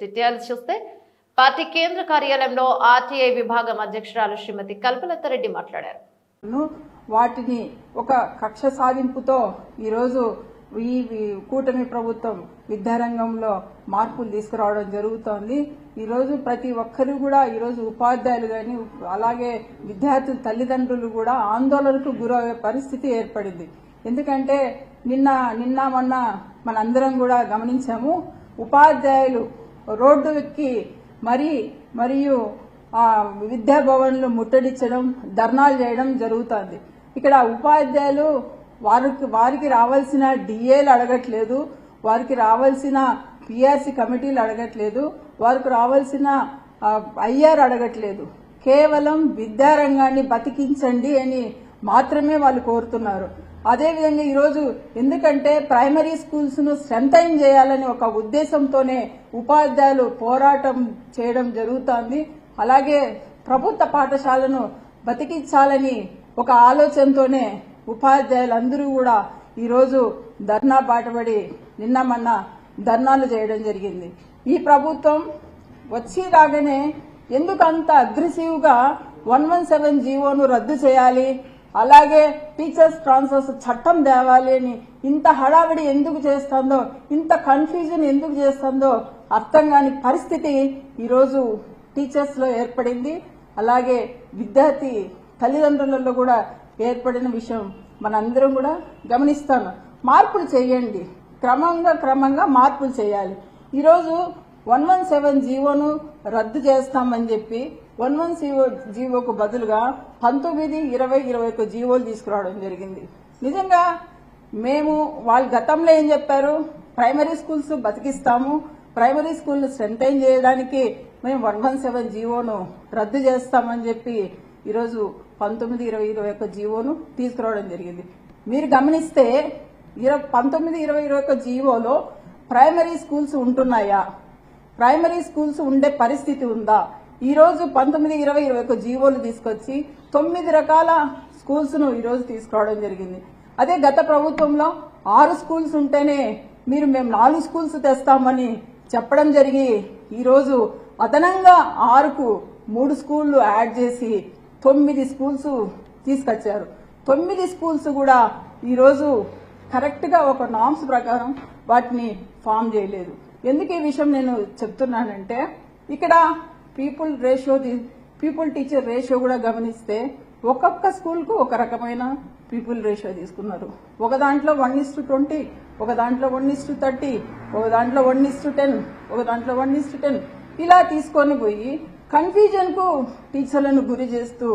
Details చూస్తే party కేంద్ర కార్యాలయంలో ఆర్టీఐ విభాగం అధ్యక్షురాలు శ్రీమతి కల్పలతారెడ్డి మాట్లాడారు. వాటిని ఒక కక్ష సాధింపుతో ఈరోజు ఈ కూటమి ప్రభుత్వం విద్యారంగంలో మార్పులు తీసుకురావడం జరుగుతోంది. ఈరోజు ప్రతి ఒక్కరు కూడా ఈరోజు ఉపాధ్యాయులు కానీ అలాగే విద్యార్థుల తల్లిదండ్రులు కూడా ఆందోళనకు గురయ్యే పరిస్థితి ఏర్పడింది. ఎందుకంటే నిన్న మొన్న మనందరం కూడా గమనించాము, ఉపాధ్యాయులు రోడ్డు ఎక్కి మరియు విద్యాభవన్లు ముట్టడించడం, ధర్నాలు చేయడం జరుగుతోంది. ఇక్కడ ఉపాధ్యాయులు వారికి రావాల్సిన డిఏలు అడగట్లేదు, వారికి రావాల్సిన పిఆర్సీ కమిటీలు అడగట్లేదు, వారికి రావాల్సిన ఐఆర్ అడగట్లేదు. కేవలం విద్యారంగాన్ని బతికించండి అని మాత్రమే వాళ్ళు కోరుతున్నారు. అదేవిధంగా ఈరోజు ఎందుకంటే ప్రైమరీ స్కూల్స్ ను స్ట్రెంథైన్ చేయాలని ఒక ఉద్దేశంతోనే ఉపాధ్యాయులు పోరాటం చేయడం జరుగుతోంది. అలాగే ప్రభుత్వ పాఠశాలను బతికించాలని ఒక ఆలోచనతోనే ఉపాధ్యాయులందరూ కూడా ఈరోజు ధర్నా బాటపడి నిన్న మొన్న ధర్నాలు చేయడం జరిగింది. ఈ ప్రభుత్వం వచ్చి రాగానే ఎందుకు అంత అగ్రెసివ్ గా 117 జీవోను రద్దు చేయాలి, అలాగే టీచర్స్ ట్రాన్స్ఫర్స్ చట్టం తేవాలి అని ఇంత హడావిడి ఎందుకు చేస్తుందో, ఇంత కన్ఫ్యూజన్ ఎందుకు చేస్తుందో అర్థం కాని పరిస్థితి ఈరోజు టీచర్స్ లో ఏర్పడింది. అలాగే విద్యార్థి తల్లిదండ్రులలో కూడా ఏర్పడిన విషయం మనందరం కూడా గమనిస్తాం. మార్పులు చేయండి, క్రమంగా మార్పులు చేయాలి. ఈరోజు 117 జీవోను రద్దు చేస్తామని చెప్పి 117 జీవోకు బదులుగా 19, 20, 21 జీవోలు తీసుకురావడం జరిగింది. నిజంగా మేము వాళ్ళు గతంలో ఏం చెప్పారు, ప్రైమరీ స్కూల్స్ బతికిస్తాము, ప్రైమరీ స్కూల్ స్ట్రెంథైన్ చేయడానికి మేము 117 జీవోను రద్దు చేస్తామని చెప్పి ఈరోజు 19, 20, 21 జీవోను తీసుకురావడం జరిగింది. మీరు గమనిస్తే 19, 20, 21 జీవోలో ప్రైమరీ స్కూల్స్ ఉంటున్నాయా, ప్రైమరీ స్కూల్స్ ఉండే పరిస్థితి ఉందా? ఈ రోజు 19, 20, 21 జీవోలు తీసుకొచ్చి 9 రకాల స్కూల్స్ ను ఈ రోజు తీసుకురావడం జరిగింది. అదే గత ప్రభుత్వంలో 6 స్కూల్స్ ఉంటేనే మేము 4 స్కూల్స్ తెస్తామని చెప్పడం జరిగి ఈ రోజు అదనంగా 6కు 3 స్కూళ్లు యాడ్ చేసి 9 స్కూల్స్ తీసుకొచ్చారు. 9 స్కూల్స్ కూడా ఈ రోజు కరెక్ట్ గా ఒక నామ్స్ ప్రకారం వాటిని ఫామ్ చేయలేదు. ఎందుకు ఈ విషయం నేను చెప్తున్నానంటే, ఇక్కడ పీపుల్ టీచర్ రేషియో కూడా గమనిస్తే ఒక్కొక్క స్కూల్ కు ఒక రకమైన పీపుల్ రేషియో తీసుకున్నారు. ఒక దాంట్లో 1:20, ఒక దాంట్లో 1:30, ఒక దాంట్లో 1:10, ఒక దాంట్లో 1:10 ఇలా తీసుకొని పోయి కన్ఫ్యూజన్ కు టీచర్లను గురి చేస్తూ